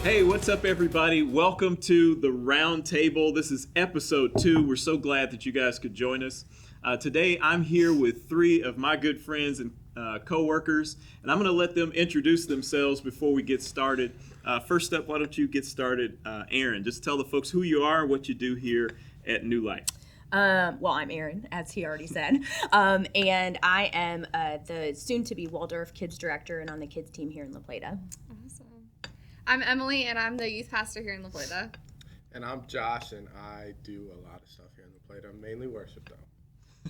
Hey, what's up, everybody? Welcome to the Roundtable. This is episode 2. We're so glad that you guys could join us. Today, I'm here with 3 of my good friends and co-workers, and I'm going to let them introduce themselves before we get started. First up, why don't you get started, Aaron? Just tell the folks who you are and what you do here at New Life. Well, I'm Erin, as he already said, and I am the soon-to-be Waldorf Kids Director and on the kids team here in La Plata. Awesome. I'm Emily, and I'm the youth pastor here in La Plata. And I'm Josh, and I do a lot of stuff here in La Plata, mainly worship, though.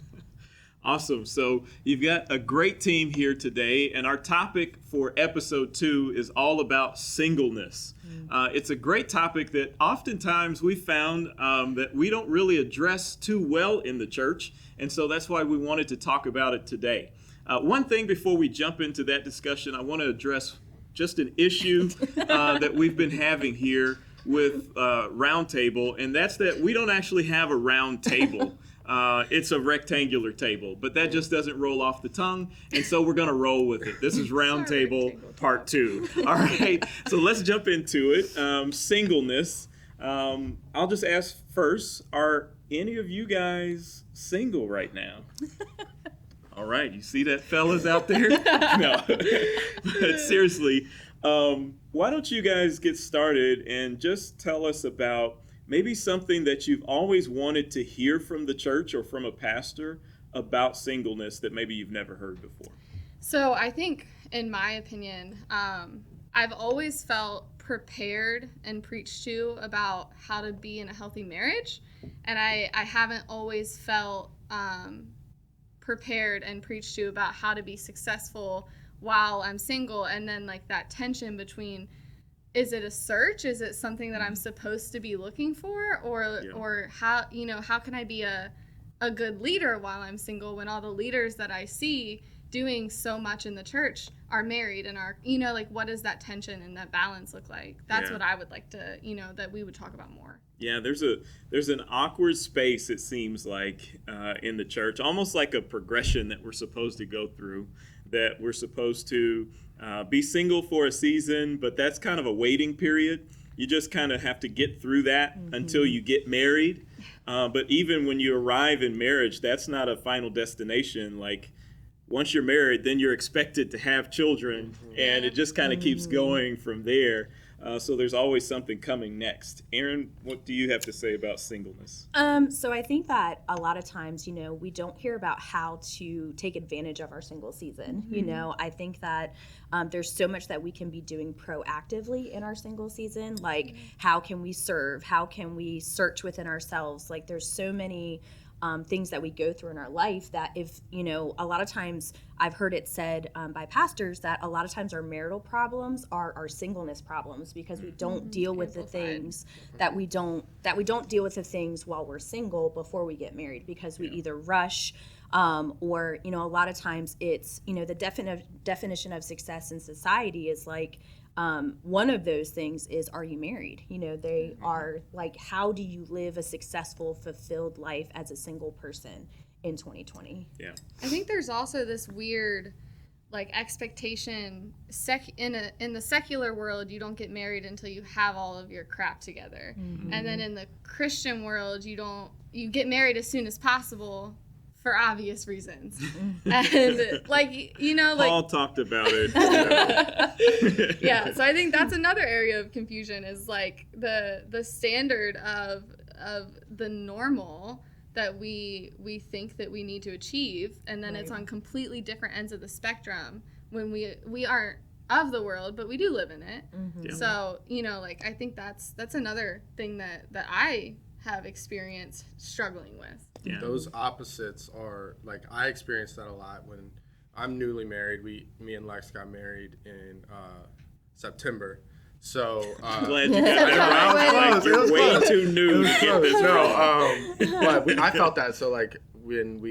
Awesome. So you've got a great team here today, and our topic for episode 2 is all about singleness. It's a great topic that oftentimes we found that we don't really address too well in the church, and so that's why we wanted to talk about it today. One thing before we jump into that discussion, I want to address just an issue that we've been having here with Roundtable, and that's that we don't actually have a round table. It's a rectangular table, but that just doesn't roll off the tongue, and so we're going to roll with it. This is Roundtable Part 2. All right, so let's jump into it. Singleness. I'll just ask first, are any of you guys single right now? All right, you see that, fellas out there? No, but seriously, why don't you guys get started and just tell us about maybe something that you've always wanted to hear from the church or from a pastor about singleness that maybe you've never heard before? So I think, in my opinion, I've always felt prepared and preached to about how to be in a healthy marriage, and I haven't always felt prepared and preached to about how to be successful while I'm single, and then like that tension between, is it a search? Is it something that I'm supposed to be looking for? Or how can I be a good leader while I'm single when all the leaders that I see doing so much in the church are married and are, like, what does that tension and that balance look like? That's what I would like to, that we would talk about more. Yeah, there's an awkward space, it seems like, in the church, almost like a progression that we're supposed to go through, that we're supposed to be single for a season, but that's kind of a waiting period. You just kind of have to get through that until you get married. But even when you arrive in marriage, that's not a final destination. Like, once you're married, then you're expected to have children, and it just kind of keeps going from there. So there's always something coming next. Aaron, what do you have to say about singleness? So I think that a lot of times, we don't hear about how to take advantage of our single season. I think that there's so much that we can be doing proactively in our single season. Like, how can we serve? How can we search within ourselves? Like, there's so many things that we go through in our life that if, a lot of times I've heard it said by pastors that a lot of times our marital problems are our singleness problems because we don't deal with the things that we don't deal with the things while we're single before we get married because we either rush or, a lot of times it's, the definition of success in society is like, one of those things is, are you married? They are like, how do you live a successful, fulfilled life as a single person in 2020? Yeah. I think there's also this weird expectation in the secular world, you don't get married until you have all of your crap together. And then in the Christian world, you get married as soon as possible for obvious reasons. And Paul talked about it. Yeah, so I think that's another area of confusion is like the standard of the normal that we think that we need to achieve, and then it's on completely different ends of the spectrum when we aren't of the world, but we do live in it. Yeah. So I think that's another thing that I have experienced struggling with. Yeah. Those opposites are, like, I experienced that a lot when I'm newly married. Me and Lex got married in September. So glad you got it right. Like, you're way too new to get this wrong. But I felt that. So like when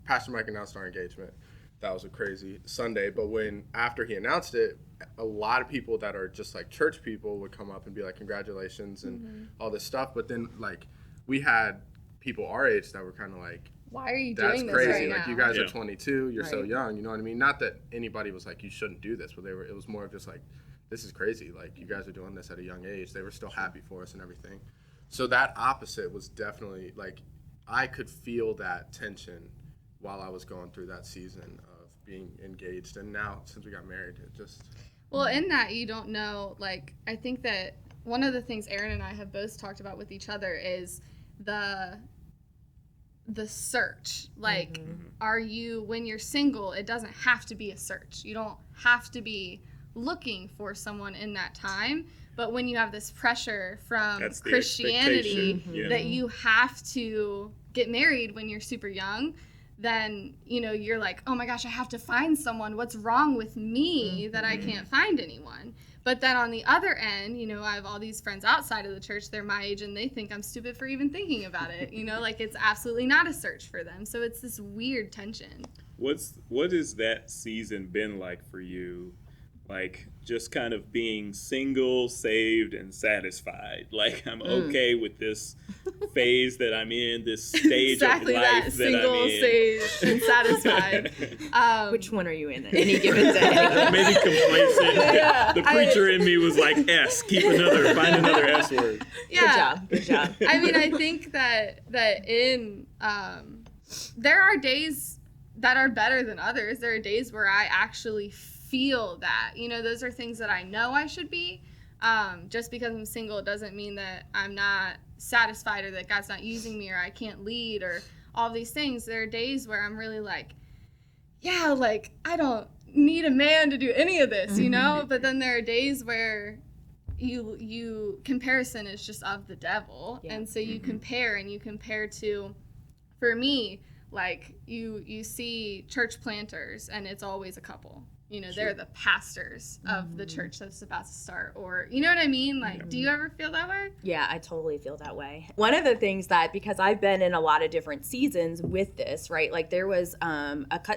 Pastor Mike announced our engagement, that was a crazy Sunday. But after he announced it, a lot of people that are just like church people would come up and be like, congratulations and all this stuff. But then like we had people our age that were kind of like, why are you that's doing this crazy. right Like now? you guys are 22, you're so young, you know what I mean? Not that anybody was like, you shouldn't do this, but it was more of just like, this is crazy. Like, you guys are doing this at a young age. They were still happy for us and everything. So that opposite was definitely, like, I could feel that tension while I was going through that season of being engaged. And now, since we got married, it just... Well, in that, you don't know, like, I think that one of the things Aaron and I have both talked about with each other is the search. Like, are you, when you're single, it doesn't have to be a search. You don't have to be looking for someone in that time. But when you have this pressure from Christianity that you have to get married when you're super young, then, you know, you're like, oh my gosh, I have to find someone. What's wrong with me that I can't find anyone? But then on the other end, you know, I have all these friends outside of the church. They're my age and they think I'm stupid for even thinking about it. You know, like, it's absolutely not a search for them. So it's this weird tension. What has that season been like for you? Like, just kind of being single, saved, and satisfied. Like, I'm okay with this phase that I'm in, this stage of life that I'm in. Single, saved, and satisfied. Which one are you in at any given day? Maybe complacent. The preacher in me was like, S, find another S word. Yeah. Good job. I mean, I think that in, there are days that are better than others. There are days where I actually feel that, you know, those are things that I know I should be. Just because I'm single, it doesn't mean that I'm not satisfied or that God's not using me or I can't lead or all these things. There are days where I'm really like, yeah, like, I don't need a man to do any of this, you know? But then there are days where you comparison is just of the devil. Yeah. And so you compare to, for me, like, you see church planters and it's always a couple. You know, they're the pastors of the church that's about to start, or, you know what I mean? Like, do you ever feel that way? Yeah, I totally feel that way. One of the things that, because I've been in a lot of different seasons with this, right? Like, there was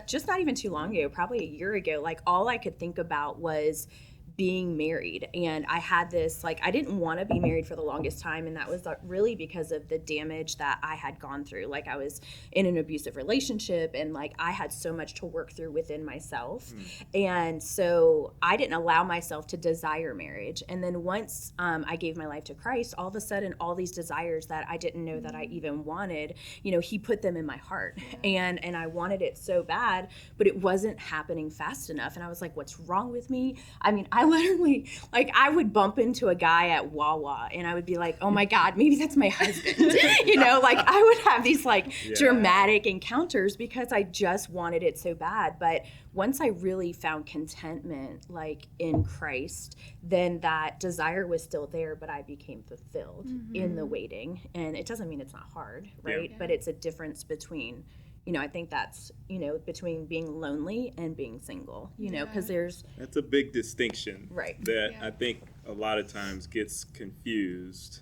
just not even too long ago, probably a year ago, like, all I could think about was being married. And I had this, like, I didn't want to be married for the longest time. And that was really because of the damage that I had gone through. Like, I was in an abusive relationship and, like, I had so much to work through within myself. And so I didn't allow myself to desire marriage. And then once I gave my life to Christ, all of a sudden, all these desires that I didn't know that I even wanted, you know, he put them in my heart. And I wanted it so bad, but it wasn't happening fast enough. And I was like, what's wrong with me? I mean, I literally, like, I would bump into a guy at Wawa and I would be like, oh my God, maybe that's my husband. You know, like, I would have these, like, dramatic encounters because I just wanted it so bad. But once I really found contentment, like, in Christ, then that desire was still there, but I became fulfilled in the waiting. And it doesn't mean it's not hard, right? Yeah. But it's a difference between, you know, I think that's, you know, between being lonely and being single, you know, because that's a big distinction, right? That I think a lot of times gets confused,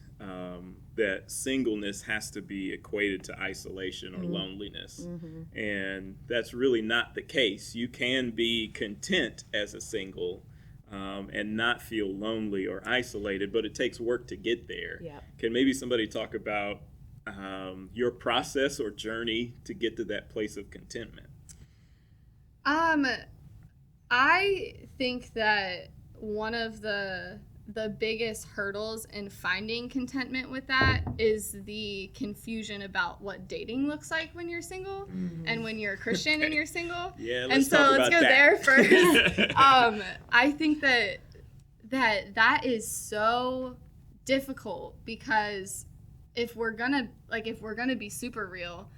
that singleness has to be equated to isolation or loneliness. And that's really not the case. You can be content as a single and not feel lonely or isolated, but it takes work to get there. Yeah. Can maybe somebody talk about your process or journey to get to that place of contentment? I think that one of the biggest hurdles in finding contentment with that is the confusion about what dating looks like when you're single and when you're a Christian and you're single. Yeah, let's go there first. I think that is so difficult because if we're gonna be super real,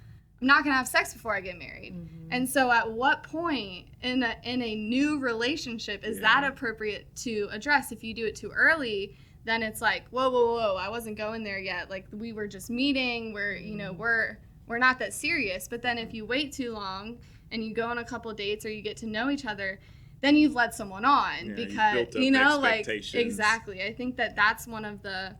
I'm not gonna have sex before I get married. And so at what point in a new relationship is that appropriate to address? If you do it too early, then it's like, whoa, I wasn't going there yet. Like, we were just meeting, we're not that serious. But then if you wait too long and you go on a couple of dates or you get to know each other, then you've led someone on because, you know, like, exactly. I think that's one of the,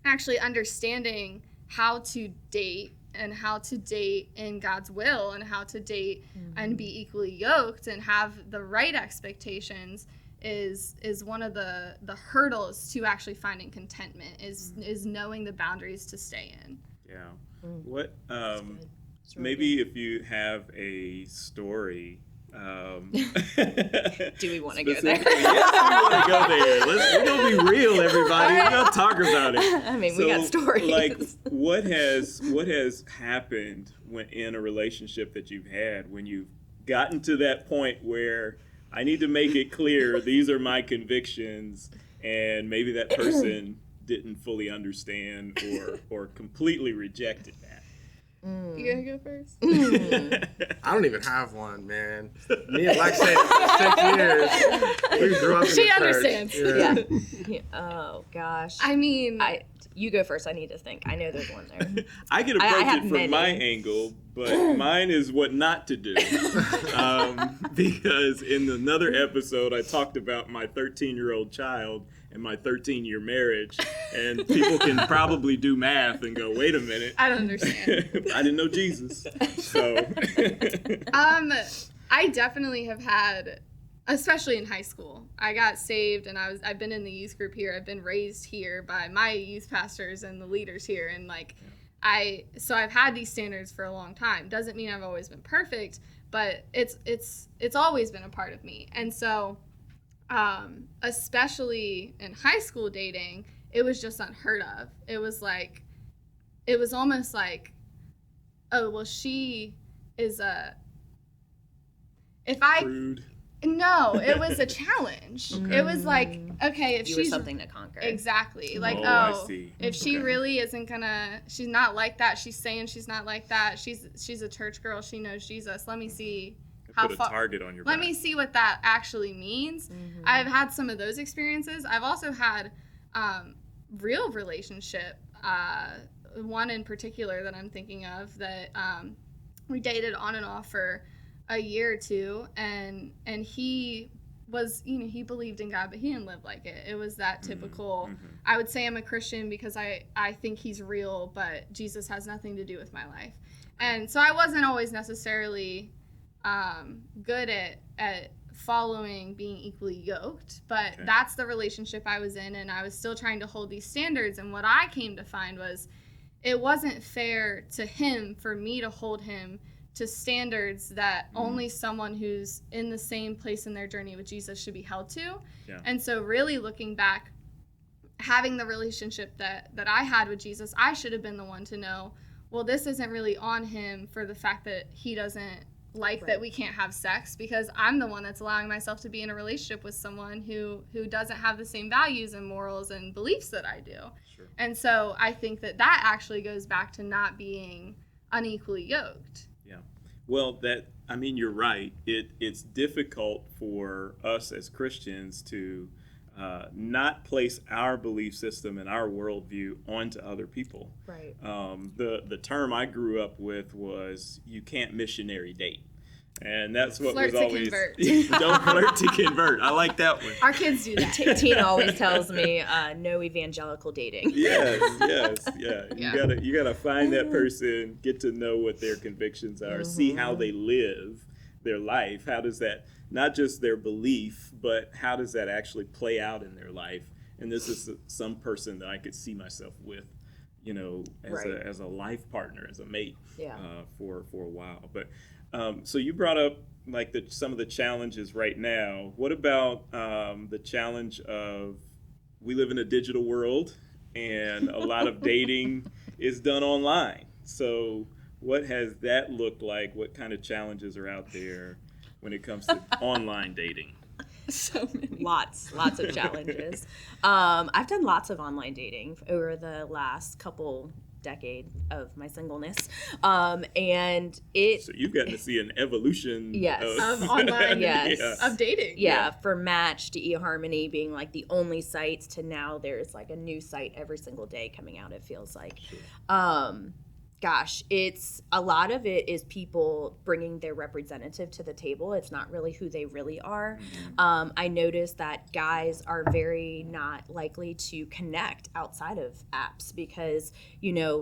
actually understanding how to date and how to date in God's will and how to date and be equally yoked and have the right expectations is one of the hurdles to actually finding contentment is knowing the boundaries to stay in. What maybe if you have a story Do we want to go there? Yes, we want to go there. We're going to be real, everybody. We're going to talk about it. I mean, we got stories. Like, what has happened in a relationship that you've had when you've gotten to that point where I need to make it clear these are my convictions, and maybe that person didn't fully understand or completely rejected that? You gonna go first? I don't even have one, man. Me and Lexi for 6 years. We grew up in She the understands. church. Yeah. Oh gosh. I mean, you go first. I need to think. I know there's one there. I can approach have it from many. my angle, but mine is what not to do. Because in another episode, I talked about my 13-year-old child and my 13-year marriage, and people can probably do math and go, wait a minute. I don't understand. I didn't know Jesus. So. I definitely have had, especially in high school, I got saved and I've been in the youth group here. I've been raised here by my youth pastors and the leaders here. And so I've had these standards for a long time. Doesn't mean I've always been perfect, but it's always been a part of me. And so, especially in high school dating, it was just unheard of. It was almost like, oh, well, she is Prude. No, it was a challenge. Okay. It was like, okay, if You were she's something to conquer. exactly like, I see. if she really isn't she's not like that. She's saying she's not like that. She's a church girl. She knows Jesus. Let me see how Put a far. target on your Let back. me see what that actually means. Mm-hmm. I've had some of those experiences. I've also had real relationship. One in particular that I'm thinking of that we dated on and off for a year or two, and he was, he believed in God, but he didn't live like it. It was that typical, I would say I'm a Christian because I think he's real, but Jesus has nothing to do with my life. And so I wasn't always necessarily good at following being equally yoked, but that's the relationship I was in, and I was still trying to hold these standards. And what I came to find was it wasn't fair to him for me to hold him to standards that only someone who's in the same place in their journey with Jesus should be held to. Yeah. And so really looking back, having the relationship that I had with Jesus, I should have been the one to know, well, this isn't really on him for the fact that he doesn't like that we can't have sex, because I'm the one that's allowing myself to be in a relationship with someone who doesn't have the same values and morals and beliefs that I do. Sure. And so I think that actually goes back to not being unequally yoked. Well, you're right. It's difficult for us as Christians to not place our belief system and our worldview onto other people. Right. The term I grew up with was you can't missionary date. And that's what flirt was to always convert. Don't flirt to convert. I like that one. Our kids do that. Tina always tells me no evangelical dating. Yes, yeah. You gotta find that person, get to know what their convictions are, see how they live their life. How does that, not just their belief, but how does that actually play out in their life? And this is some person that I could see myself with, as a life partner, as a mate, for a while. But so you brought up some of the challenges right now. What about the challenge of we live in a digital world and a lot of dating is done online. So what has that looked like? What kind of challenges are out there when it comes to online dating? So many. Lots of challenges. I've done lots of online dating over the last couple decade of my singleness, and so you've gotten to see an evolution of online of dating, for Match to eHarmony being like the only sites to now there's like a new site every single day coming out, it feels like. Gosh, it's a lot of it is people bringing their representative to the table. It's not really who they really are. I noticed that guys are very not likely to connect outside of apps because,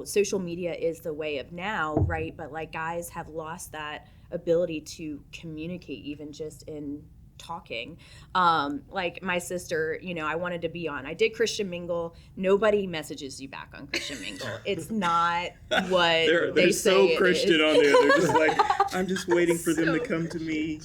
social media is the way of now, right? But like guys have lost that ability to communicate even just in talking. Like my sister, I wanted to be on. I did Christian Mingle. Nobody messages you back on Christian Mingle. It's not what they're they so say Christian it is. on there. They're just like, I'm just waiting for them to come to me.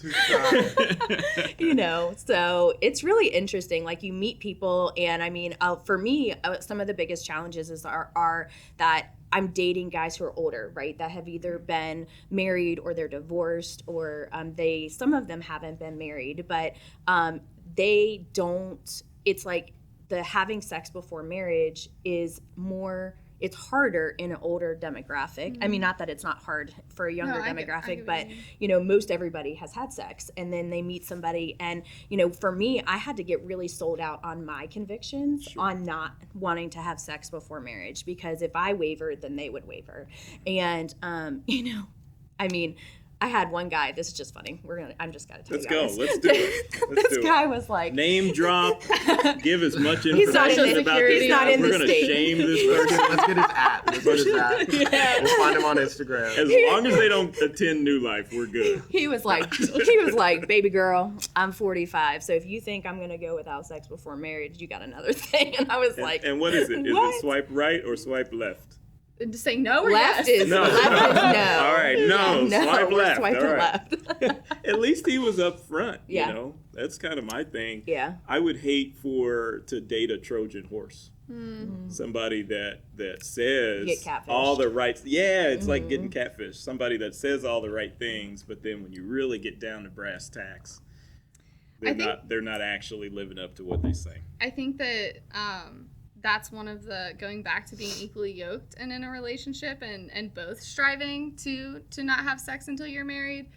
So it's really interesting. Like you meet people, and I mean, for me, some of the biggest challenges are that I'm dating guys who are older, right? That have either been married or they're divorced, or some of them haven't been married, but they don't. It's like the having sex before marriage is more. It's harder in an older demographic. I mean, not that it's not hard for a younger demographic, but most everybody has had sex, and then they meet somebody, and for me, I had to get really sold out on my convictions on not wanting to have sex before marriage, because if I wavered, then they would waver, and I mean. I had one guy. This is just funny. I'm just gonna tell Let's you go. guys. Let's do it. This guy was like, name drop. Give as much He's not in information the- about this he's not guy. in We're the gonna state. shame this person. Let's get his at. Yeah. We'll find him on Instagram. As long as they don't attend New Life, we're good. He was like, baby girl, I'm 45. So if you think I'm gonna go without sex before marriage, you got another thing. And I was like, And what is it? Is what? it swipe right or swipe left? To say no or left yes? is No. left is no. All right, no, Yeah, swipe we're left. swiping All right. left. At least he was up front. Yeah. That's kind of my thing. Yeah. I would hate to date a Trojan horse. Somebody that says Get catfished. all the right. Yeah, it's like getting catfish. Somebody that says all the right things, but then when you really get down to brass tacks, they're not actually living up to what they say. I think that that's one of the, going back to being equally yoked and in a relationship and both striving to not have sex until you're married,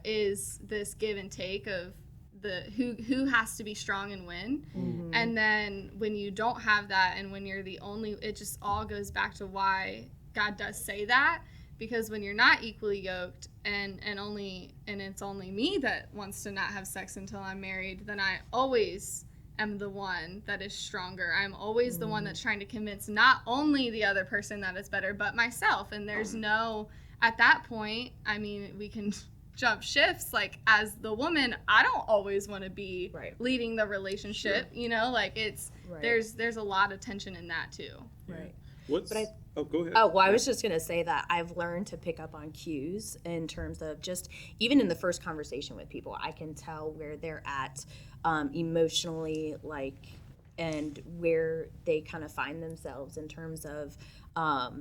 is this give and take of the who has to be strong and win. And then when you don't have that, and when you're the only, it just all goes back to why God does say that, because when you're not equally yoked and it's only me that wants to not have sex until I'm married, then I always am the one that is stronger. I'm always the one that's trying to convince not only the other person that it's better, but myself. And there's no, at that point, I mean, we can jump shifts. Like, as the woman, I don't always want to be leading the relationship. Like it's there's a lot of tension in that too. Right. Go ahead. Oh, well, I was just going to say that I've learned to pick up on cues in terms of just, even in the first conversation with people, I can tell where they're at emotionally, and where they kind of find themselves in terms of, oh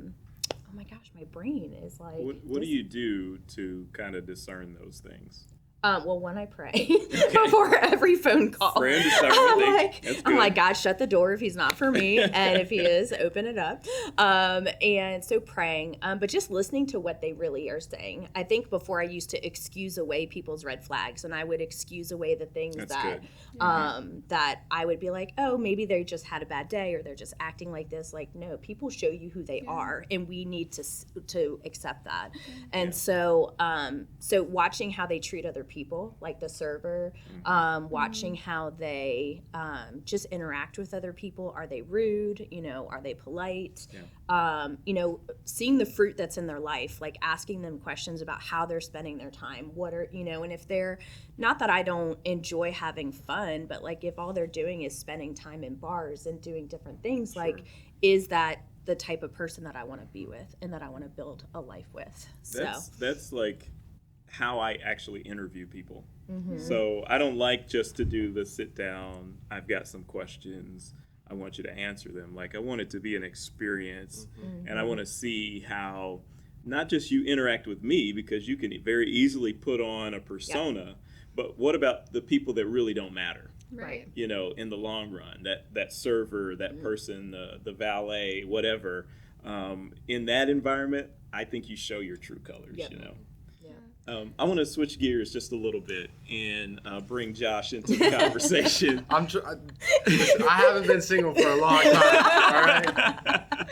my gosh, my brain is like. What do you do to kind of discern those things? Well, when I pray before every phone call, I'm like, God, shut the door if he's not for me, and if he is, open it up. And so praying, but just listening to what they really are saying. I think before I used to excuse away people's red flags, and I would excuse away the things that I would be like, oh, maybe they just had a bad day, or they're just acting like this. Like, no, people show you who they are, and we need to accept that. And so watching how they treat other people, like the server, watching how they just interact with other people. Are they rude? Are they polite? Seeing the fruit that's in their life, like asking them questions about how they're spending their time. What are, and if they're, not that I don't enjoy having fun, but like if all they're doing is spending time in bars and doing different things, like, is that the type of person that I want to be with and that I want to build a life with? That's like how I actually interview people. So I don't like just to do the sit down, I've got some questions, I want you to answer them. Like, I want it to be an experience, and I want to see how not just you interact with me, because you can very easily put on a persona, but what about the people that really don't matter? Right. In the long run, that server, that person, the valet, whatever, in that environment, I think you show your true colors, I want to switch gears just a little bit and bring Josh into the conversation. I haven't been single for a long time, all right?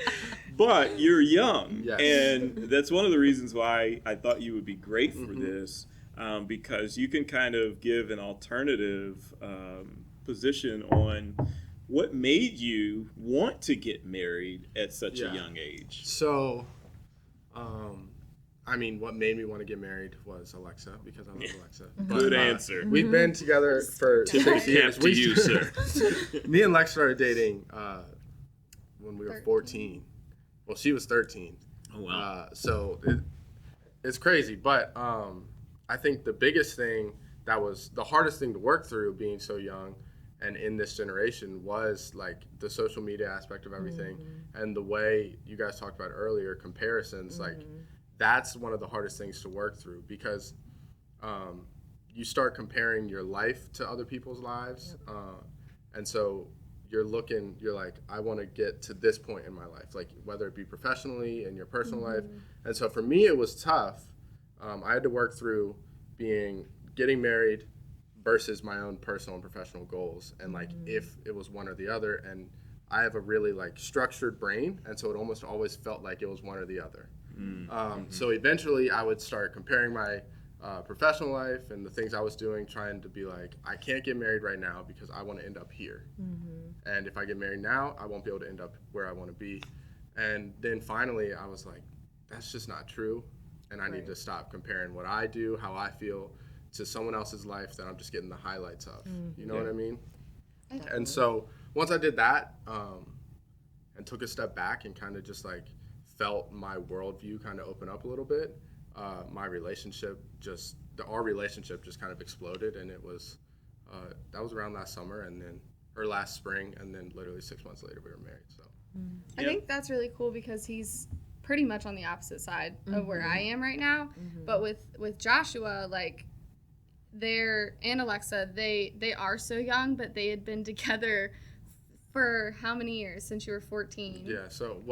But you're young, yes. And that's one of the reasons why I thought you would be great for this, because you can kind of give an alternative position on what made you want to get married at such a young age. So, I mean, what made me want to get married was Alexa, because I love Alexa. Good answer. We've been together for 6 years. To you, sir. Me and Lex started dating when we were 14. Well, she was 13. Oh, wow. So it's crazy. But I think the biggest thing that was the hardest thing to work through being so young and in this generation was like the social media aspect of everything, and the way you guys talked about earlier, comparisons. Like that's one of the hardest things to work through, because you start comparing your life to other people's lives, and so you're like, I want to get to this point in my life, like whether it be professionally in your personal life. And so for me it was tough. I had to work through getting married versus my own personal and professional goals, and like if it was one or the other. And I have a really like structured brain, and so it almost always felt like it was one or the other. So eventually I would start comparing my professional life and the things I was doing, trying to be like, I can't get married right now because I want to end up here. And if I get married now, I won't be able to end up where I want to be. And then finally I was like, that's just not true. And I need to stop comparing what I do, how I feel, to someone else's life that I'm just getting the highlights of. You know what I mean? And so once I did that, and took a step back and kind of just like felt my worldview kind of open up a little bit, our relationship just kind of exploded. And it was, that was around last summer or last spring, and then literally 6 months later we were married. So I think that's really cool, because he's pretty much on the opposite side of where I am right now. But with Joshua, like, and Alexa, they are so young, but they had been together for how many years? Since you were 14? Yeah, so,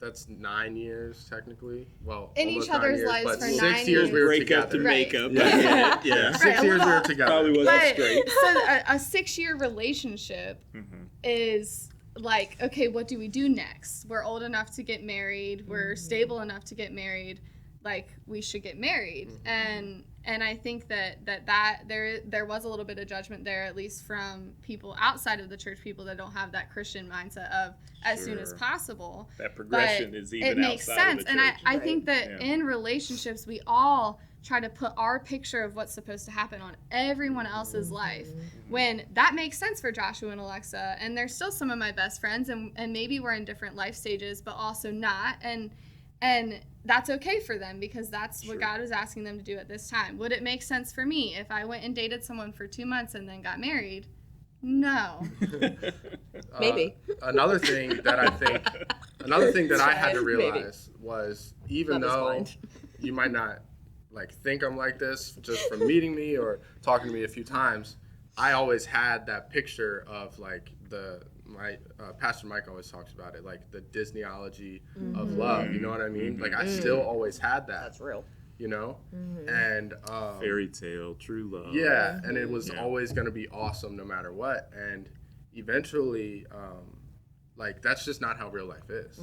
that's 9 years technically. Well, in each other's lives for 9 years. 6 years we were Break together. up to make up. Yeah. 6 years we were together. Probably wasn't But, straight. so a 6-year relationship is like, okay, what do we do next? We're old enough to get married. We're stable enough to get married. Like, we should get married. And I think that there was a little bit of judgment there, at least from people outside of the church, people that don't have that Christian mindset of as soon as possible. That progression But is even it makes outside sense. of the And church. I think that in relationships, we all try to put our picture of what's supposed to happen on everyone else's life, when that makes sense for Joshua and Alexa, and they're still some of my best friends, and maybe we're in different life stages, but also not, and that's okay for them, because that's what God was asking them to do at this time. Would it make sense for me if I went and dated someone for 2 months and then got married? No. Maybe. Another thing that I had to realize was, even though you might not like think I'm like this just from meeting me or talking to me a few times, I always had that picture of like my Pastor Mike always talks about it, like the Disneyology of love. You know what I mean? Like I still always had that. That's real. You know, and fairy tale, true love. Yeah, and it was always going to be awesome no matter what. And eventually, like that's just not how real life is.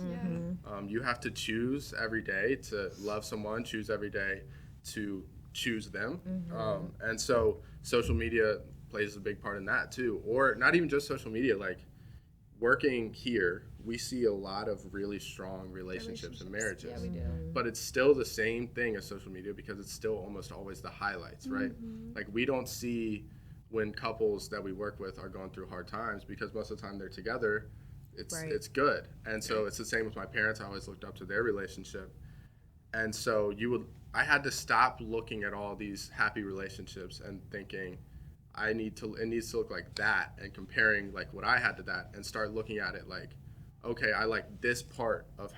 You have to choose every day to love someone, choose every day to choose them. And so social media plays a big part in that too. Or not even just social media, like working here, we see a lot of really strong relationships and marriages. Yeah, we do. But it's still the same thing as social media, because it's still almost always the highlights, right? Like we don't see when couples that we work with are going through hard times, because most of the time they're together, it's good. And so it's the same with my parents. I always looked up to their relationship. And so I had to stop looking at all these happy relationships and thinking, it needs to look like that, and comparing like what I had to that, and start looking at it like, okay, I like this part of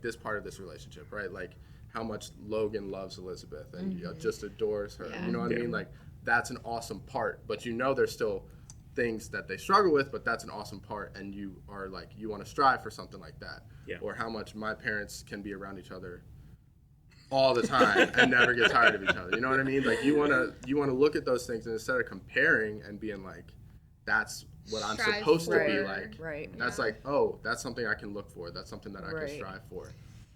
this part of this relationship, right? Like how much Logan loves Elizabeth and just adores her. You know what I mean? Like that's an awesome part, but there's still things that they struggle with, but that's an awesome part, and you are like, you want to strive for something like that. Or how much my parents can be around each other all the time and never get tired of each other. You know what I mean? Like you want to look at those things, and instead of comparing and being like, that's what I'm supposed to be like. Right. That's like, oh, that's something I can look for. That's something that I can strive for.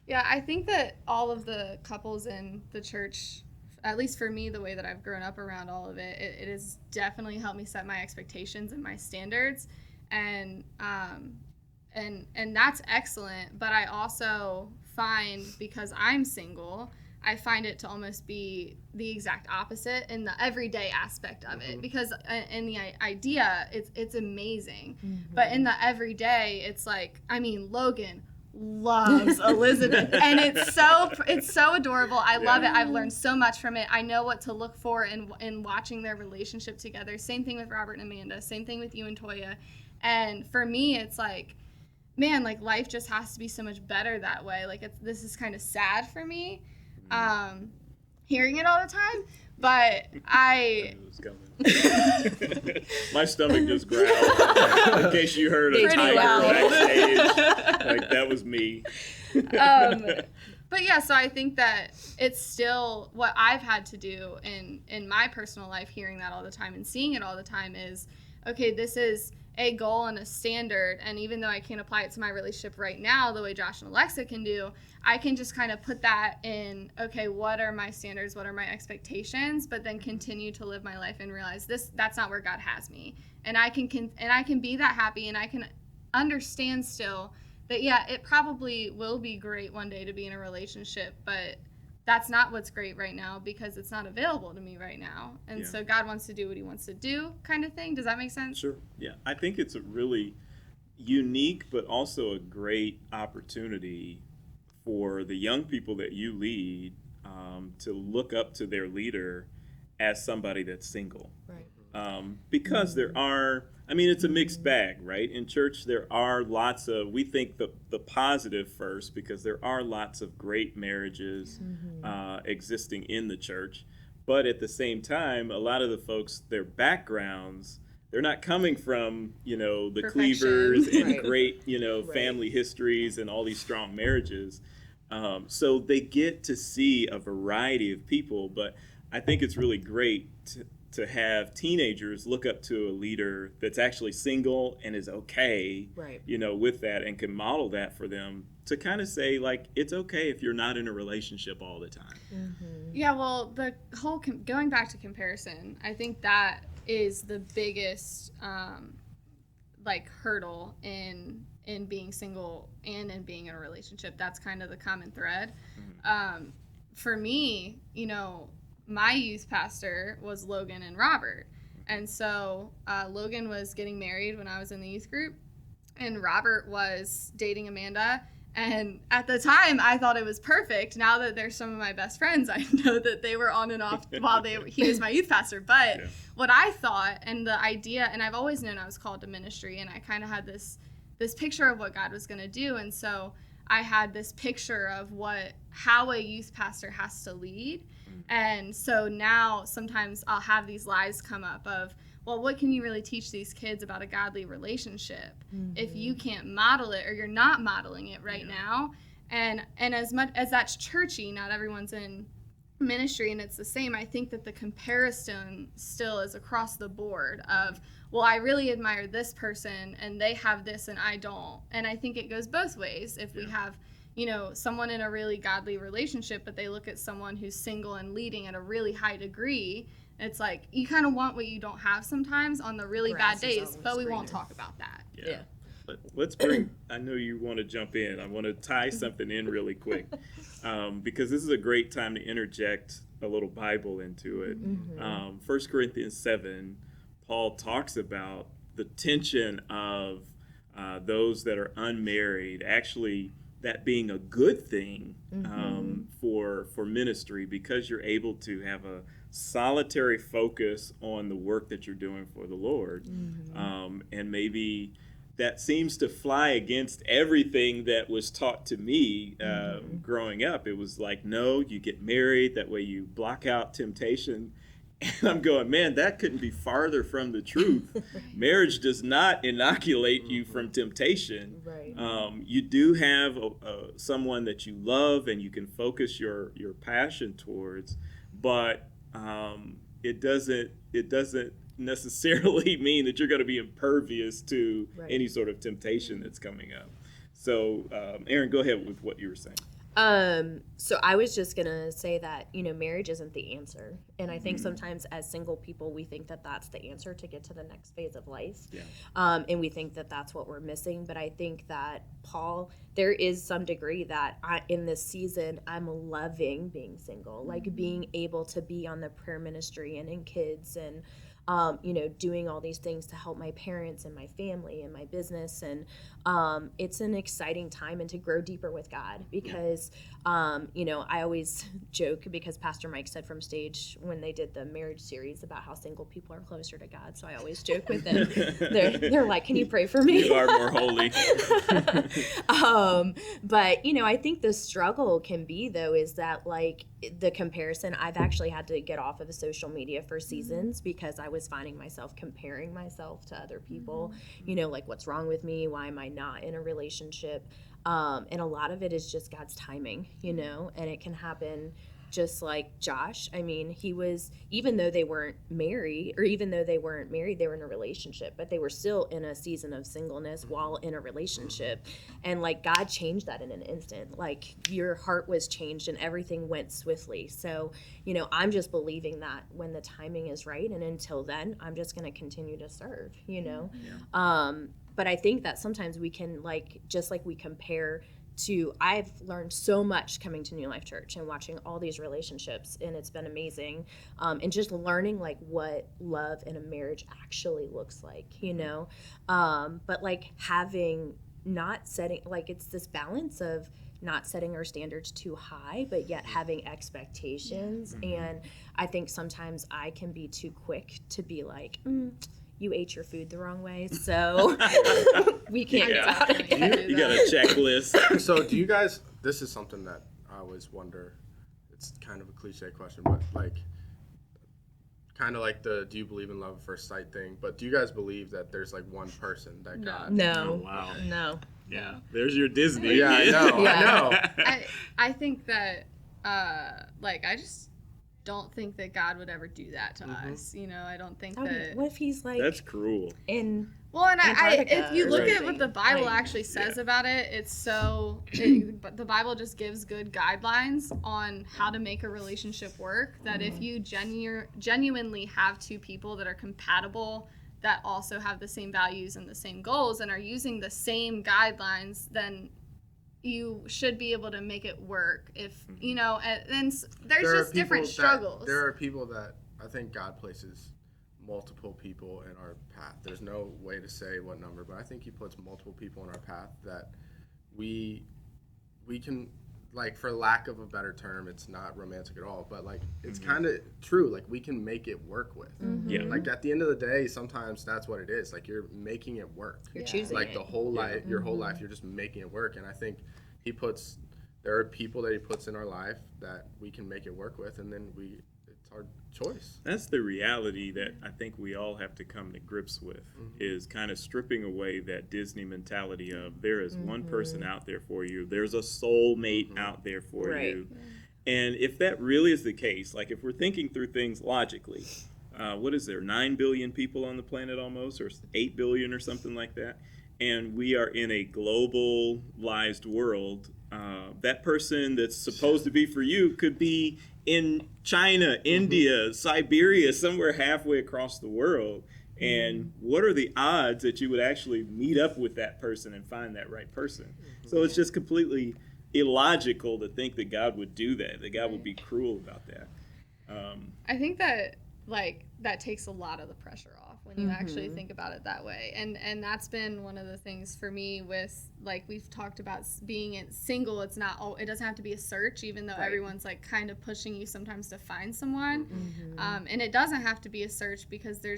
Yeah, I think that all of the couples in the church, at least for me, the way that I've grown up around all of it, it has definitely helped me set my expectations and my standards, and that's excellent. But I also find, because I'm single, I find it to almost be the exact opposite in the everyday aspect of it. Because in the idea, it's amazing. But in the everyday, it's like, I mean, Logan loves Elizabeth, and it's so adorable. I love it. I've learned so much from it. I know what to look for in watching their relationship together. Same thing with Robert and Amanda. Same thing with you and Toya. And for me, it's like, man, like life just has to be so much better that way. Like this is kind of sad for me, hearing it all the time. But I knew it was coming. My stomach just growled. In case you heard a tiger backstage, like that was me. But yeah, so I think that it's still what I've had to do in my personal life, hearing that all the time and seeing it all the time is, okay, this is a goal and a standard, and even though I can't apply it to my relationship right now the way Josh and Alexa can do, I can just kind of put that in, okay, what are my standards, what are my expectations, but then continue to live my life and realize that's not where God has me. And I can be that happy, and I can understand still that, yeah, it probably will be great one day to be in a relationship, but that's not what's great right now because it's not available to me right now. And so God wants to do what he wants to do, kind of thing. Does that make sense? Sure. Yeah. I think it's a really unique but also a great opportunity for the young people that you lead to look up to their leader as somebody that's single. Right. Because there are, I mean, it's a mixed bag, right? In church, there are lots of, we think the positive first, because there are lots of great marriages existing in the church. But at the same time, a lot of the folks, their backgrounds, they're not coming from, the cleavers and great, family histories and all these strong marriages. So they get to see a variety of people. But I think it's really great to have teenagers look up to a leader that's actually single and is okay, with that, and can model that for them to kind of say, like, it's okay if you're not in a relationship all the time. Yeah, well, the whole going back to comparison, I think that is the biggest hurdle in being single and in being in a relationship. That's kind of the common thread. For me, my youth pastor was Logan and Robert. And so Logan was getting married when I was in the youth group, and Robert was dating Amanda. And at the time, I thought it was perfect. Now that they're some of my best friends, I know that they were on and off while he was my youth pastor. But what I thought, and the idea, and I've always known I was called to ministry, and I kind of had this picture of what God was going to do. And so I had this picture of how a youth pastor has to lead. And so now sometimes I'll have these lies come up of, well, what can you really teach these kids about a godly relationship if you can't model it, or you're not modeling it right now? And as much as that's churchy, not everyone's in ministry, and it's the same. I think that the comparison still is across the board of, well, I really admire this person and they have this and I don't. And I think it goes both ways. If we have someone in a really godly relationship, but they look at someone who's single and leading at a really high degree, it's like you kind of want what you don't have sometimes on the really bad days, but we won't talk about that. Yeah. Let's bring, I know you want to jump in. I want to tie something in really quick because this is a great time to interject a little Bible into it. 1 Corinthians 7, Paul talks about the tension of those that are unmarried, actually that being a good thing for ministry, because you're able to have a solitary focus on the work that you're doing for the Lord. And maybe that seems to fly against everything that was taught to me growing up. It was like, no, you get married, that way you block out temptation. And I'm going, man, that couldn't be farther from the truth. Marriage does not inoculate you from temptation. You do have someone that you love and you can focus your passion towards, but it doesn't necessarily mean that you're going to be impervious to any sort of temptation that's coming up. So, Aaron, go ahead with what you were saying. So I was just going to say that, marriage isn't the answer. And I think sometimes as single people, we think that that's the answer to get to the next phase of life. And we think that that's what we're missing. But I think that Paul there is some degree that in this season, I'm loving being single, like being able to be on the prayer ministry and in kids and, doing all these things to help my parents and my family and my business. And it's an exciting time and to grow deeper with God because, I always joke because Pastor Mike said from stage when they did the marriage series about how single people are closer to God. So I always joke with them. They're like, can you pray for me? You are more holy. But, I think the struggle can be, though, is that like the comparison, I've actually had to get off of social media for seasons because I was finding myself comparing myself to other people, like what's wrong with me? Why am I not in a relationship? And a lot of it is just God's timing, and it can happen just like Josh. I mean, he was, even though they weren't married, they were in a relationship, but they were still in a season of singleness while in a relationship. And like God changed that in an instant. Like your heart was changed and everything went swiftly. So, I'm just believing that when the timing is right, and until then, I'm just going to continue to serve, But I think that sometimes we can just like we compare to, I've learned so much coming to New Life Church and watching all these relationships, and it's been amazing. And just learning like what love in a marriage actually looks like, but like not setting, like it's this balance of not setting our standards too high, but yet having expectations. And I think sometimes I can be too quick to be like, you ate your food the wrong way, so we can't get out of it. You got a checklist. So do you guys, this is something that I always wonder, it's kind of a cliche question, but like, kind of like the do you believe in love at first sight thing, but do you guys believe that there's like one person that God... No. Oh, wow. No. Yeah, there's your Disney. Yeah, I know. Yeah. I know. I think that I just don't think that God would ever do that to us. I don't think that. What if he's like That's cruel. Well, and Antarctica if you look or at something, what the Bible like, actually says about it, it's but the Bible just gives good guidelines on how to make a relationship work. That if you genuinely have two people that are compatible, that also have the same values and the same goals and are using the same guidelines, then you should be able to make it work. If and there's just different struggles. There are people that I think God places multiple people in our path. There's no way to say what number, but I think he puts multiple people in our path that we can, like, for lack of a better term, it's not romantic at all, but like it's kind of true, like we can make it work with. Yeah. Like at the end of the day, sometimes that's what it is, like you're making it work. You're choosing like it. the whole life, your whole life, you're just making it work. And I think there are people that he puts in our life that we can make it work with, and then it's our choice. That's the reality that I think we all have to come to grips with, is kind of stripping away that Disney mentality of there is one person out there for you. There's a soulmate out there for you. And if that really is the case, like if we're thinking through things logically, what is there, 9 billion people on the planet almost, or 8 billion or something like that? And we are in a globalized world. That person that's supposed to be for you could be in China, India, Siberia, somewhere halfway across the world. And what are the odds that you would actually meet up with that person and find that right person? So it's just completely illogical to think that God would do that God would be cruel about that. I think that that takes a lot of the pressure off when you actually think about it that way. And that's been one of the things for me with, like we've talked about, being single. It doesn't have to be a search, even though everyone's like kind of pushing you sometimes to find someone. And it doesn't have to be a search because you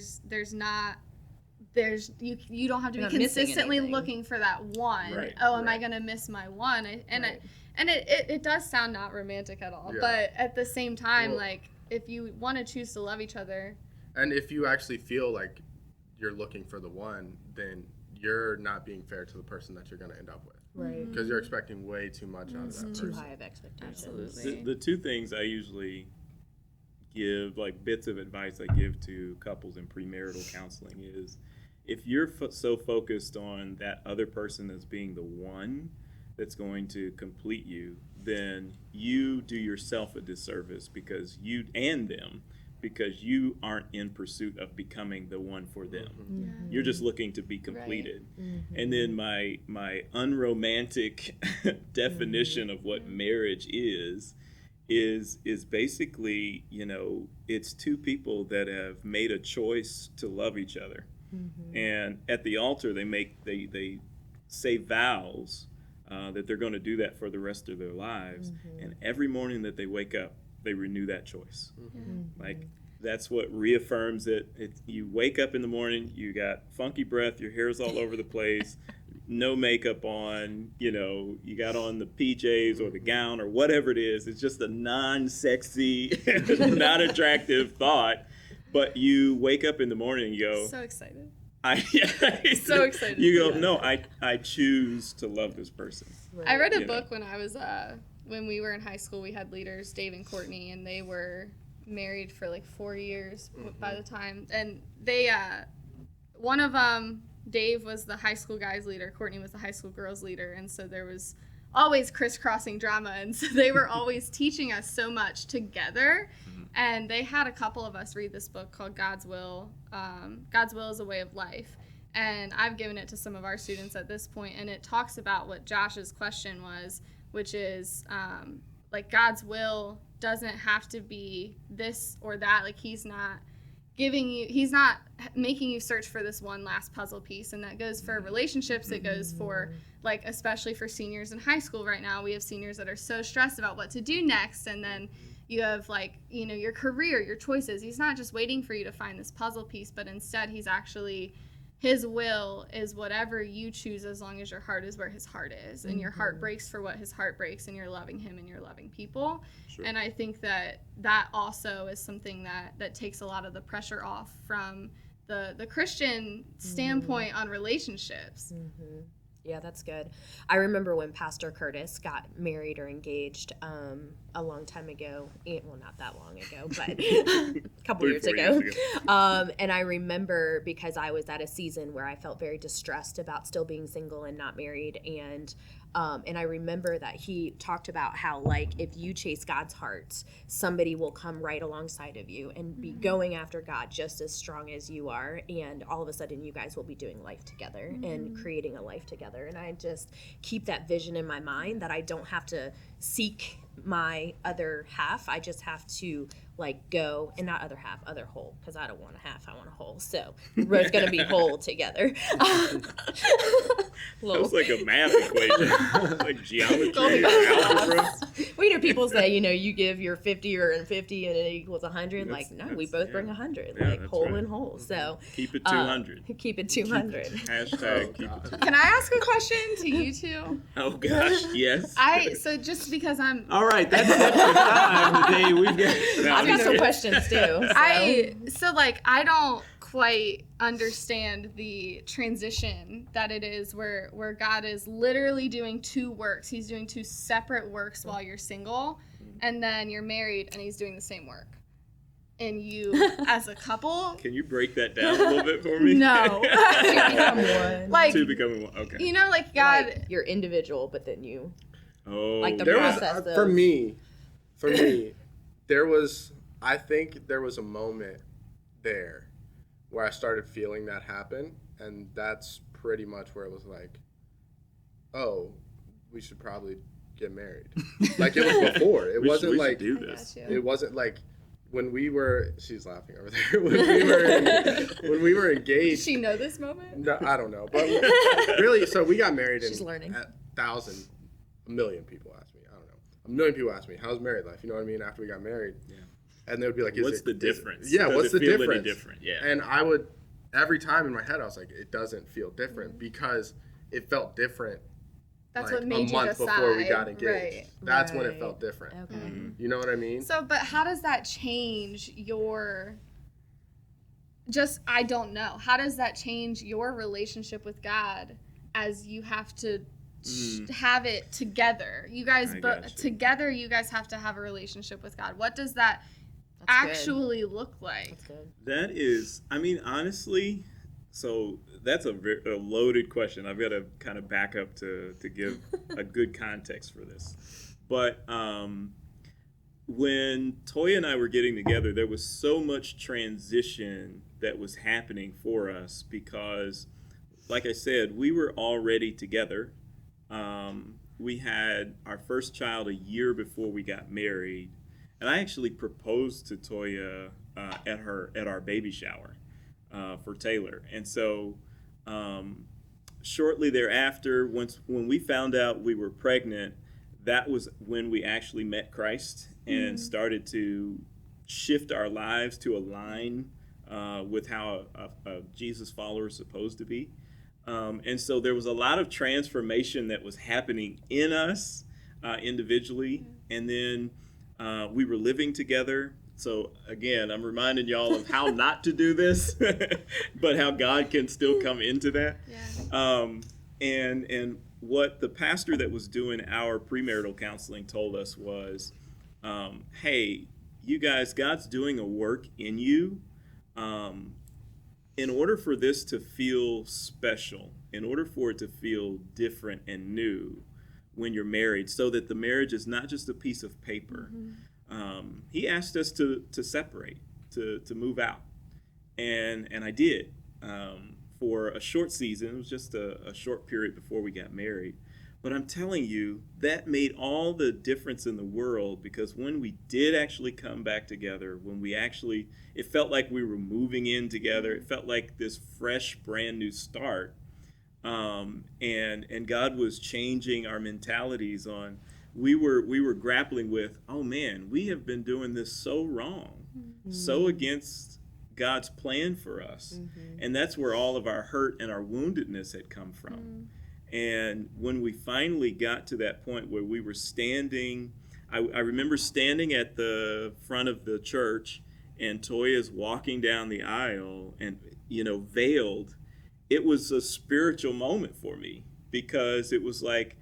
don't have to be consistently looking for that one. Am I gonna miss my one? It does sound not romantic at all, but at the same time, like if you want to choose to love each other, and if you actually feel like you're looking for the one, then you're not being fair to the person that you're going to end up with. Right. Because you're expecting way too much out of that person. Too high of expectations. Absolutely. The two things I usually give, like bits of advice I give to couples in premarital counseling, is if you're so focused on that other person as being the one that's going to complete you, then you do yourself a disservice, because you and them because you aren't in pursuit of becoming the one for them. Yeah. You're just looking to be completed. Right. And then my unromantic definition of what marriage is basically, it's two people that have made a choice to love each other. And at the altar, they say vows that they're going to do that for the rest of their lives. And every morning that they wake up, they renew that choice. Like, that's what reaffirms it. You wake up in the morning, you got funky breath, your hair's all over the place, no makeup on, you got on the PJs or the gown or whatever it is. It's just a non-sexy, not attractive thought. But you wake up in the morning and you go, So excited. So excited. You go, no, I choose to love this person. Right. I read a book when I was when we were in high school. We had leaders, Dave and Courtney, and they were married for like 4 years by the time. And they, one of them, Dave was the high school guys leader, Courtney was the high school girls leader, and so there was always crisscrossing drama, and so they were always teaching us so much together. And they had a couple of us read this book called God's Will. God's Will is a Way of Life. And I've given it to some of our students at this point, and it talks about what Josh's question was, which is like God's will doesn't have to be this or that. Like he's not making you search for this one last puzzle piece. And that goes for relationships. It goes for, like, especially for seniors in high school right now. We have seniors that are so stressed about what to do next. And then you have, like, your career, your choices. He's not just waiting for you to find this puzzle piece, but instead he's actually, his will is whatever you choose, as long as your heart is where his heart is, and your heart breaks for what his heart breaks, and you're loving him and you're loving people. Sure. And I think that also is something that takes a lot of the pressure off from the Christian standpoint on relationships. Yeah, that's good. I remember when Pastor Curtis got married or engaged a long time ago. Well, not that long ago, but a couple years ago. And I remember, because I was at a season where I felt very distressed about still being single and not married. And I remember that he talked about how, like, if you chase God's heart, somebody will come right alongside of you and be going after God just as strong as you are. And all of a sudden you guys will be doing life together and creating a life together. And I just keep that vision in my mind, that I don't have to seek my other half. I just have to, like, go, and not other half, other whole, because I don't want a half, I want a whole. So we're going to be whole together. That's like a math equation, like geometry or algebra. We hear people say, you give your 50 or 50 and it equals 100. Like, no, we both bring 100, like whole and whole. So keep it 200. Keep it 200. Hashtag keep it 200. Can I ask a question to you two? Oh gosh, yes. So just because I'm all right, that's the time today we get. I've got some questions too. So I don't quite understand the transition that it is where God is literally doing two works. He's doing two separate works while you're single, and then you're married and he's doing the same work. And you, as a couple... Can you break that down a little bit for me? No. To become one. Two becoming one. Okay. God... Like, you're individual, but then you... Oh. Like the there process was, for me, I think there was a moment there where I started feeling that happen, and that's pretty much where it was like, oh, we should probably get married. Like, it was before. It wasn't like, do this. It wasn't like when we were, she's laughing over there, when we were engaged. Does she know this moment? No, I don't know. But really, so we got married, She's learning. A million people asked me. I don't know. A million people asked me, how's married life? You know what I mean? After we got married. Yeah. And they would be like, what's the difference? What's the difference? Any different? Yeah. And I would, every time in my head, I was like, it doesn't feel different, because it felt different. That's like what made a month before we got engaged. Right. That's when it felt different. Okay. You know what I mean? So, but how does that change I don't know. How does that change your relationship with God as you have to have it together? You guys, together, you guys have to have a relationship with God. What does that actually look like? That's good. That is, honestly, so that's a loaded question. I've got to kind of back up to give a good context for this. But when Toya and I were getting together, there was so much transition that was happening for us because, like I said, we were already together. We had our first child a year before we got married, and I actually proposed to Toya at our baby shower for Taylor. And so shortly thereafter, when we found out we were pregnant, that was when we actually met Christ and started to shift our lives to align with how a Jesus follower is supposed to be. And so there was a lot of transformation that was happening in us individually. And then we were living together. So again, I'm reminding y'all of how not to do this, but how God can still come into that. Yeah. And what the pastor that was doing our premarital counseling told us was, hey, you guys, God's doing a work in you. In order for this to feel special, in order for it to feel different and new when you're married, so that the marriage is not just a piece of paper, he asked us to separate, to move out. And I did. For a short season. It was just a short period before we got married. But I'm telling you, that made all the difference in the world, because when we did actually come back together, it felt like we were moving in together. It felt like this fresh, brand new start. And God was changing our mentalities on, we were grappling with, oh man, we have been doing this so wrong, so against God's plan for us. And that's where all of our hurt and our woundedness had come from. And when we finally got to that point where we were standing, I remember standing at the front of the church, and Toya's walking down the aisle and, veiled. It was a spiritual moment for me, because it was like,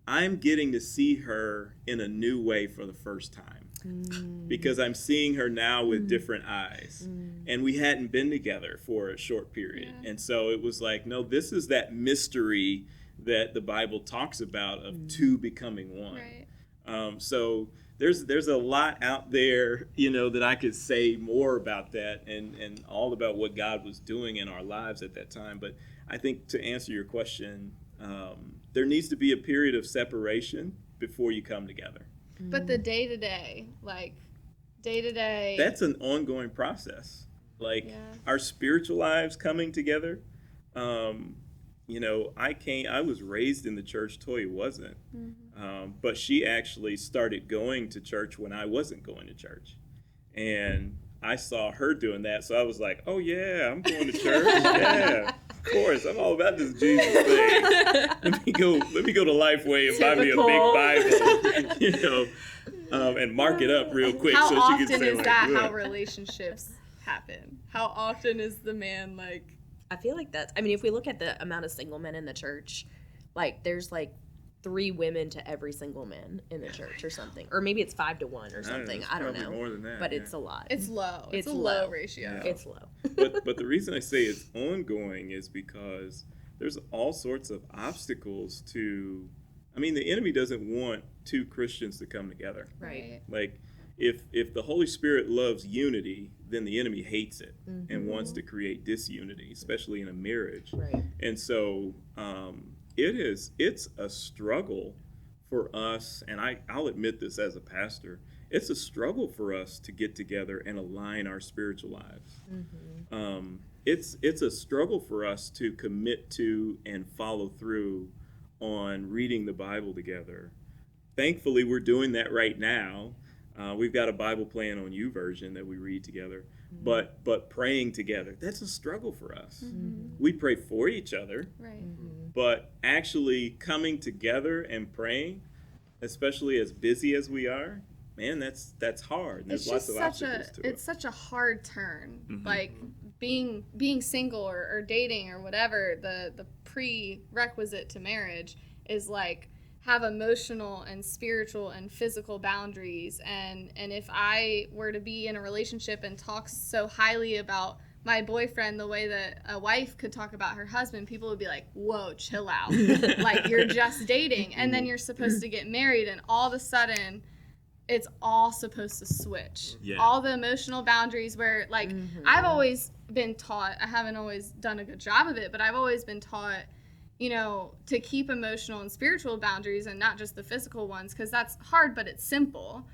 I'm getting to see her in a new way for the first time. Because I'm seeing her now with different eyes. And we hadn't been together for a short period. Yeah. And so it was like, no, this is that mystery that the Bible talks about of two becoming one. Right. So there's a lot out there, that I could say more about that and all about what God was doing in our lives at that time. But I think, to answer your question, there needs to be a period of separation before you come together. But the day-to-day, that's an ongoing process. Our spiritual lives coming together. I was raised in the church. Toya wasn't. But she actually started going to church when I wasn't going to church. And I saw her doing that, so I was like, oh yeah, I'm going to church. Yeah, of course, I'm all about this Jesus thing. Let me go to Lifeway and buy me a big Bible, and mark it up real quick. How so often she can say, is that how relationships happen? How often is the man like? I feel like if we look at the amount of single men in the church, there's 3 women to every single man in the church or something. Or maybe it's 5 to 1 or something. I don't know. More than that, but it's a lot. It's low. It's a low ratio. Yeah. It's low. but the reason I say it's ongoing is because there's all sorts of obstacles to, the enemy doesn't want 2 Christians to come together. Right. If the Holy Spirit loves unity, then the enemy hates it and wants to create disunity, especially in a marriage. Right. And so it's a struggle for us, and I'll admit this as a pastor, it's a struggle for us to get together and align our spiritual lives. It's a struggle for us to commit to and follow through on reading the Bible together. Thankfully, we're doing that right now. We've got a Bible plan on YouVersion that we read together. But praying together, that's a struggle for us. We pray for each other, right? But actually coming together and praying, especially as busy as we are, man, that's hard. And there's lots of obstacles to it. It's such a hard turn. Being single or dating or whatever, the prerequisite to marriage is have emotional and spiritual and physical boundaries, and if I were to be in a relationship and talk so highly about my boyfriend the way that a wife could talk about her husband, people would be like, whoa, chill out. You're just dating, and then you're supposed to get married, and all of a sudden it's all supposed to switch. Yeah. All the emotional boundaries where, like, I've always been taught, I haven't always done a good job of it, but I've always been taught, you know, to keep emotional and spiritual boundaries and not just the physical ones, because that's hard, but it's simple,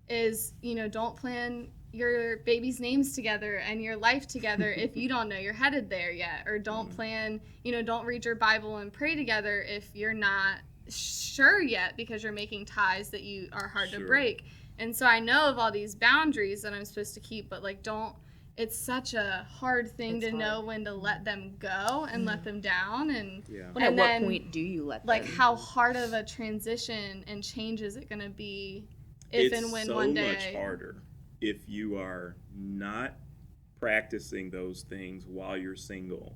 is, you know, don't plan your baby's names together and your life together if you don't know you're headed there yet. Or don't plan, you know, don't read your Bible and pray together if you're not sure yet, because you're making ties that you are hard to break. And so I know of all these boundaries that I'm supposed to keep, but like, it's such a hard thing to know when to let them go and let them down. And at what point do you let them? Like, how hard of a transition and change is it going to be if and when one day? It's so much harder if you are not practicing those things while you're single,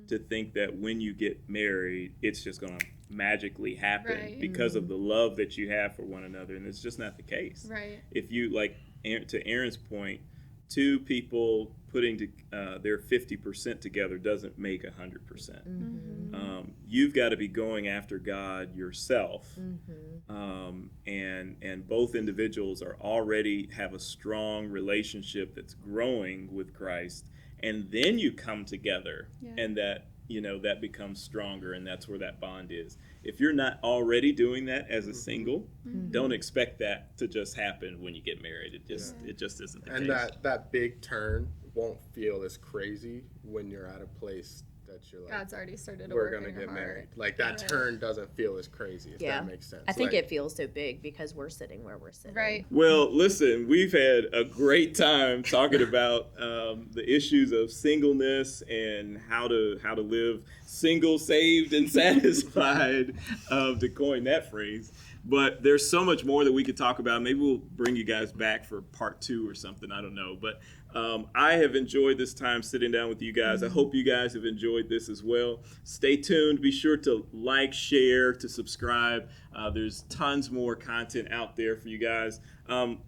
to think that when you get married, it's just going to magically happen because of the love that you have for one another. And it's just not the case. Right. If you, like, to Aaron's point, two people putting their 50% together doesn't make 100%. You've got to be going after God yourself, and both individuals are already have a strong relationship that's growing with Christ, and then you come together, and that, you know, that becomes stronger, and that's where that bond is. If you're not already doing that as a single, don't expect that to just happen when you get married. It just isn't the case. And that big turn won't feel as crazy when you're at a place that you're like, God's already started to we're work gonna in your get heart. married. Like, that turn doesn't feel as crazy, if that makes sense. I think like, it feels so big because we're sitting where we're sitting. Right. Well, listen, we've had a great time talking about the issues of singleness and how to live single, saved, and satisfied, to coin that phrase. But there's so much more that we could talk about. Maybe we'll bring you guys back for part 2 or something. I don't know. But I have enjoyed this time sitting down with you guys. I hope you guys have enjoyed this as well. Stay tuned. Be sure to like, share, to subscribe. There's tons more content out there for you guys.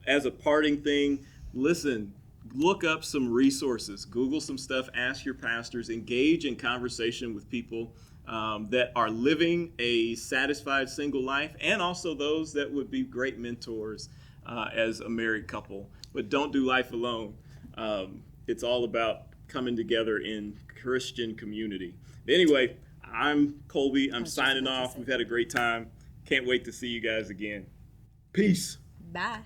As a parting thing, listen, look up some resources. Google some stuff. Ask your pastors. Engage in conversation with people that are living a satisfied single life, and also those that would be great mentors as a married couple. But don't do life alone. It's all about coming together in Christian community. Anyway, I'm Colby. I'm signing off. We've had a great time. Can't wait to see you guys again. Peace. Bye.